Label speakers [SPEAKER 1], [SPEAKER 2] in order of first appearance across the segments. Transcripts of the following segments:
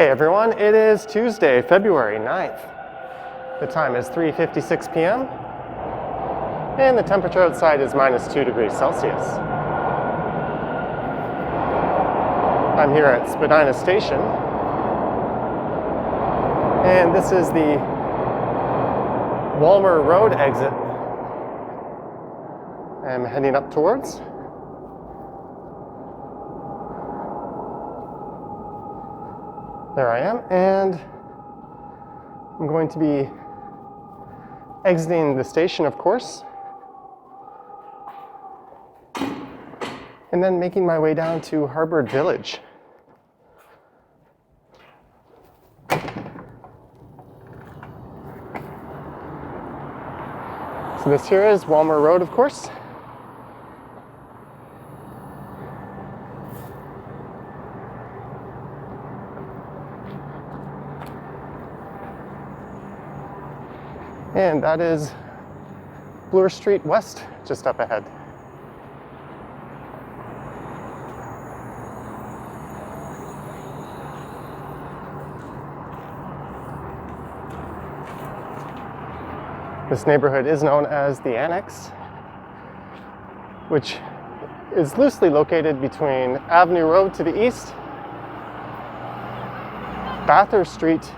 [SPEAKER 1] Hey everyone, it is Tuesday, February 9th. The time is 3:56 p.m. and the temperature outside is -2 degrees Celsius. I'm here at Spadina Station, and this is the Walmer Road exit I'm heading up towards. There I am, and I'm going to be exiting the station, of course, and then making my way down to Harbour Village. So this here is Walmer Road, of course. And that is Bloor Street West, just up ahead. This neighborhood is known as the Annex, which is loosely located between Avenue Road to the east, Bathurst Street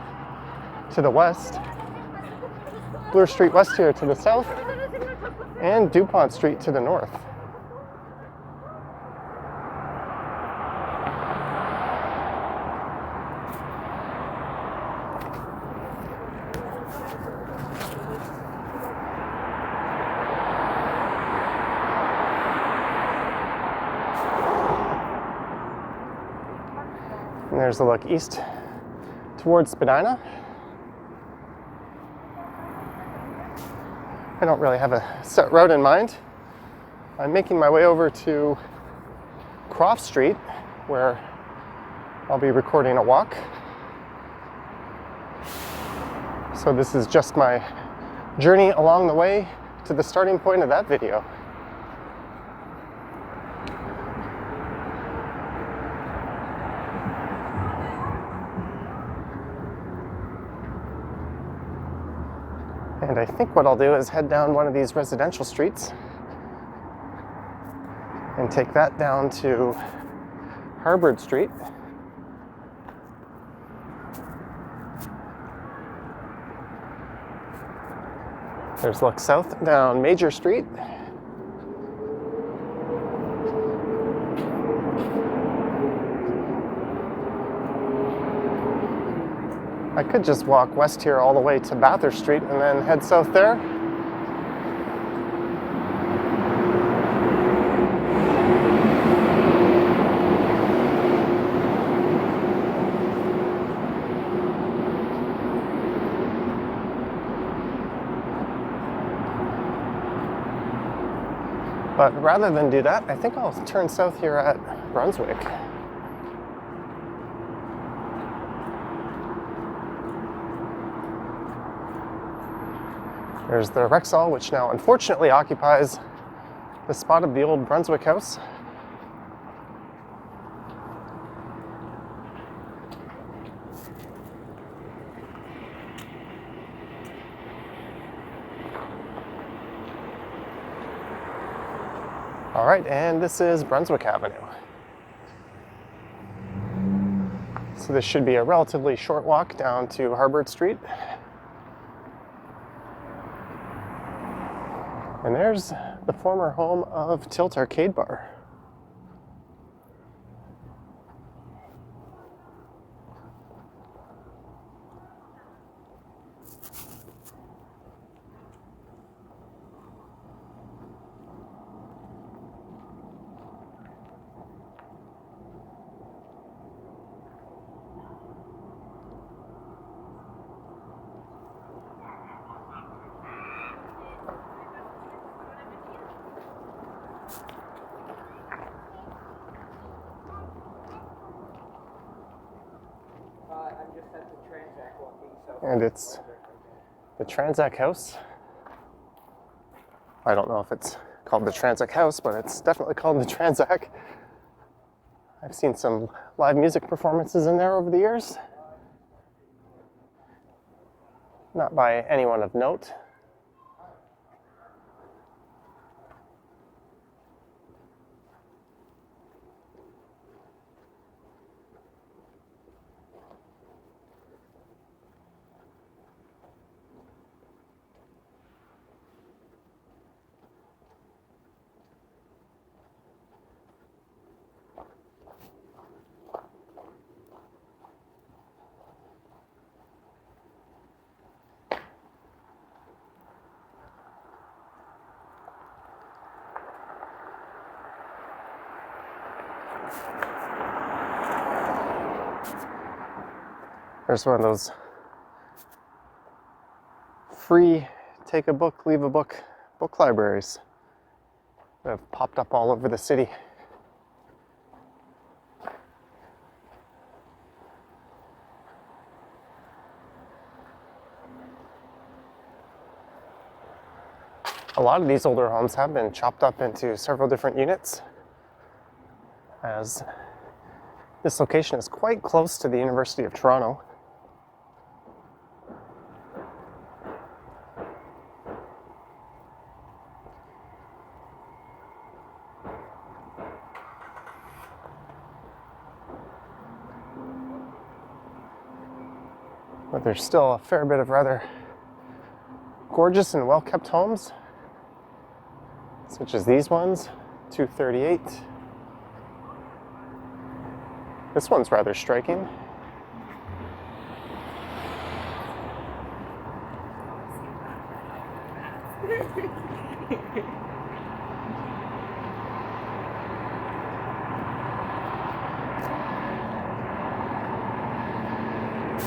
[SPEAKER 1] to the west, Bloor Street West here to the south, and DuPont Street to the north. And there's a look east towards Spadina. I don't really have a set route in mind. I'm making my way over to Croft Street, where I'll be recording a walk. So this is just my journey along the way to the starting point of that video. And I think what I'll do is head down one of these residential streets and take that down to Harbour Street. There's look south down Major Street. I could just walk west here all the way to Bathurst Street and then head south there. But rather than do that, I think I'll turn south here at Brunswick. There's the Rexall, which now unfortunately occupies the spot of the old Brunswick house. All right, and this is Brunswick Avenue. So this should be a relatively short walk down to Harbour Street. And there's the former home of Tilt Arcade Bar. And it's the Transac House. I don't know if it's called the Transac House, but it's definitely called the Transac. I've seen some live music performances in there over the years. not by anyone of note. There's one of those free take a book, leave a book libraries that have popped up all over the city. A lot of these older homes have been chopped up into several different units, as this location is quite close to the University of Toronto. But there's still a fair bit of rather gorgeous and well-kept homes, such as these ones, 238. This one's rather striking.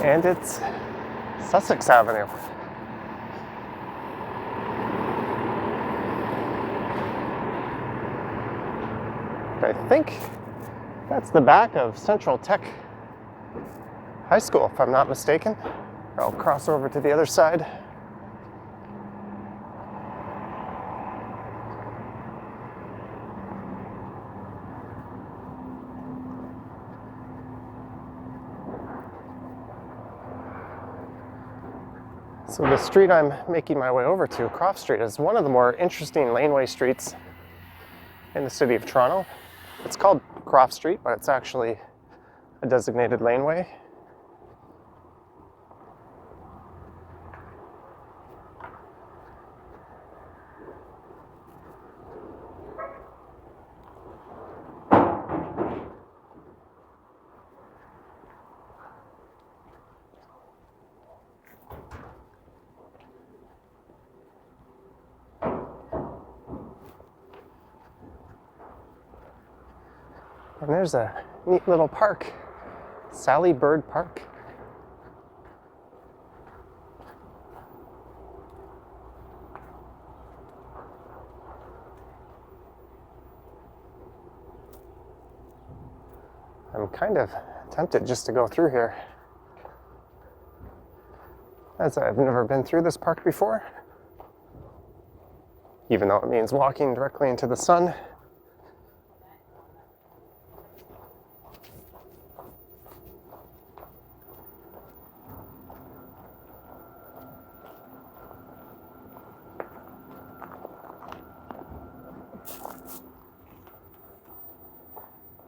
[SPEAKER 1] And it's Sussex Avenue. I think that's the back of Central Tech High School, if I'm not mistaken. I'll cross over to the other side. So the street I'm making my way over to, Croft Street, is one of the more interesting laneway streets in the city of Toronto. It's called Croft Street, but it's actually a designated laneway. And there's a neat little park, Sally Bird Park. I'm kind of tempted just to go through here, as I've never been through this park before, even though it means walking directly into the sun.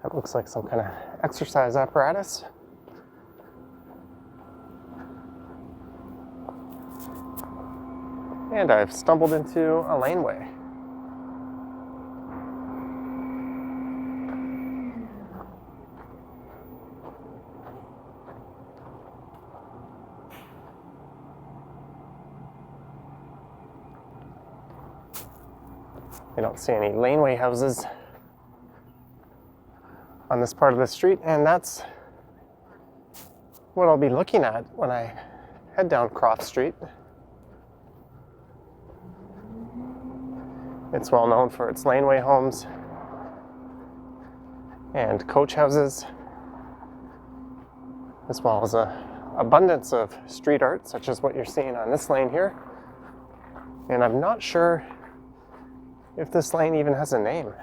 [SPEAKER 1] That looks like some kind of exercise apparatus. And I've stumbled into a laneway. I don't see any laneway houses on this part of the street, and that's what I'll be looking at when I head down Croft Street. It's well known for its laneway homes and coach houses, as well as an abundance of street art, such as what you're seeing on this lane here. And I'm not sure if this lane even has a name.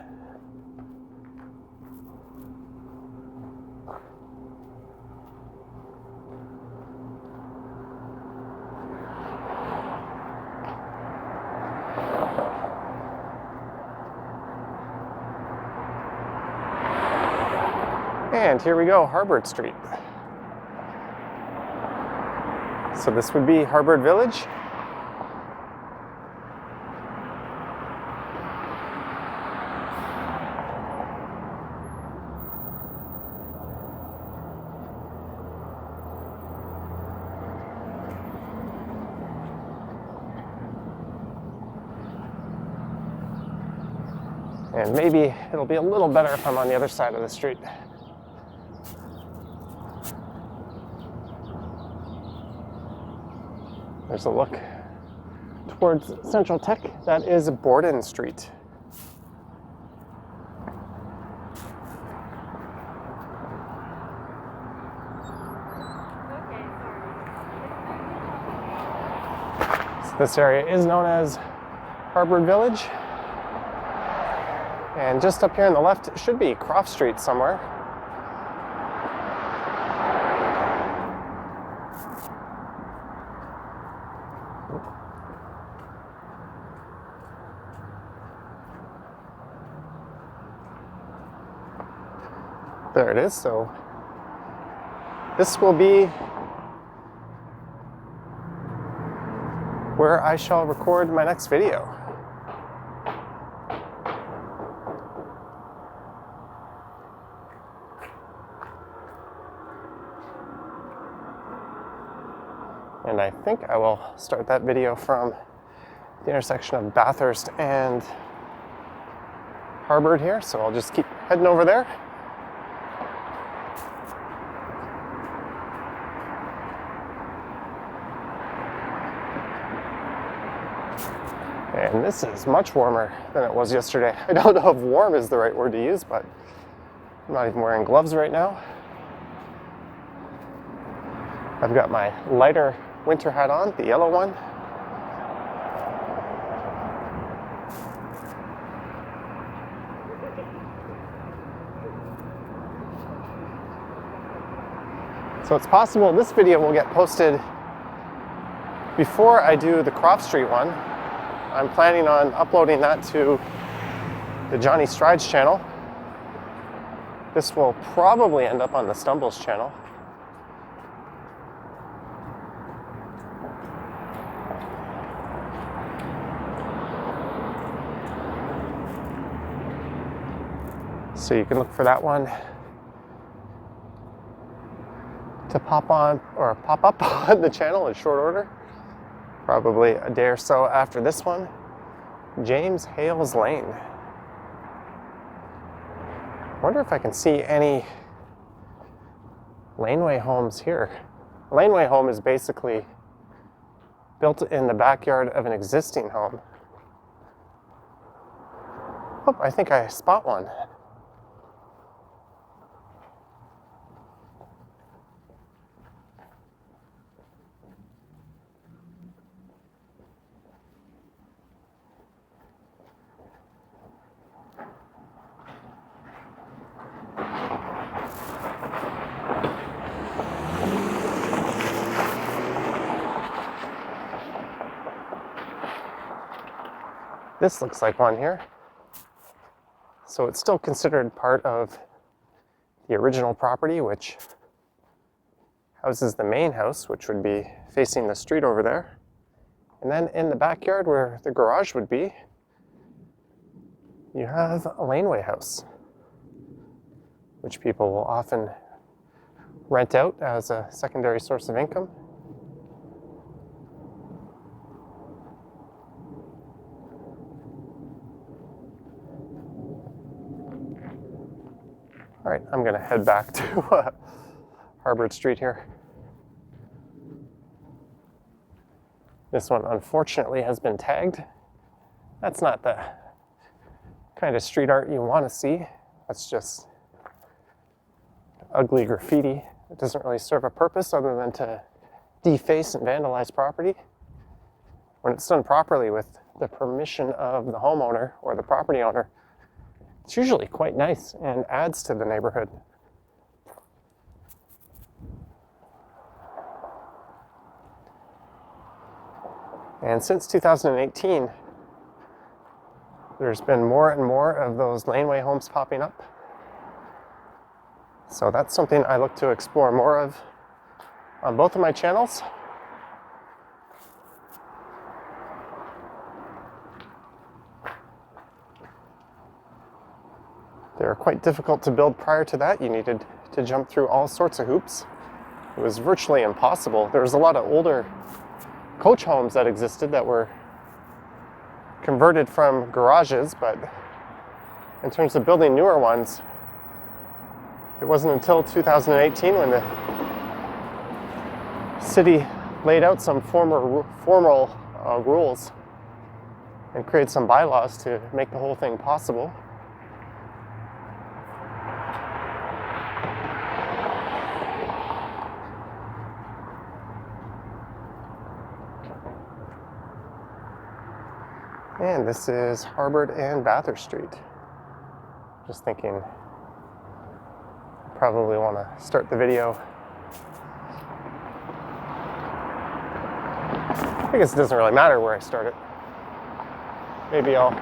[SPEAKER 1] And here we go, Harbord Street. So this would be Harbord Village. And maybe it'll be a little better if I'm on the other side of the street. There's a look towards Central Tech. That is Borden Street. So this area is known as Harbord Village. And just up here on the left should be Croft Street somewhere. There it is. So this will be where I shall record my next video. And I think I will start that video from the intersection of Bathurst and Harbord here. So I'll just keep heading over there. And this is much warmer than it was yesterday. I don't know if warm is the right word to use, but I'm not even wearing gloves right now. I've got my lighter winter hat on, the yellow one. So it's possible this video will get posted before I do the Croft Street one. I'm planning on uploading that to the Johnny Strides channel. This will probably end up on the Stumbles channel. So you can look for that one to pop on or pop up on the channel in short order. Probably a day or so after this one. James Hales Lane. I wonder if I can see any laneway homes here. A laneway home is basically built in the backyard of an existing home. Oh, I think I spot one. This looks like one here. So it's still considered part of the original property, which houses the main house, which would be facing the street over there. And then in the backyard where the garage would be, you have a laneway house, which people will often rent out as a secondary source of income. All right, I'm gonna head back to Harbord Street here. This one unfortunately has been tagged. That's not the kind of street art you want to see. That's just ugly graffiti. It doesn't really serve a purpose other than to deface and vandalize property. When it's done properly with the permission of the homeowner or the property owner, it's usually quite nice and adds to the neighborhood. And since 2018, there's been more and more of those laneway homes popping up. So that's something I look to explore more of on both of my channels. They were quite difficult to build prior to that. You needed to jump through all sorts of hoops. It was virtually impossible. There was a lot of older coach homes that existed that were converted from garages, but in terms of building newer ones, it wasn't until 2018 when the city laid out some formal rules and created some bylaws to make the whole thing possible. And this is Harvard and Bathurst Street. Just thinking, probably want to start the video. I guess it doesn't really matter where I start it. Maybe I'll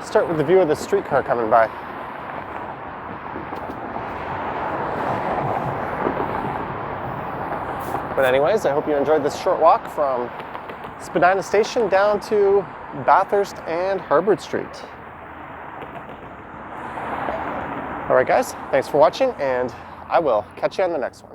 [SPEAKER 1] start with the view of the streetcar coming by. But anyways, I hope you enjoyed this short walk from Spadina Station down to Bathurst and Harvard Street. All right, guys, thanks for watching, and I will catch you on the next one.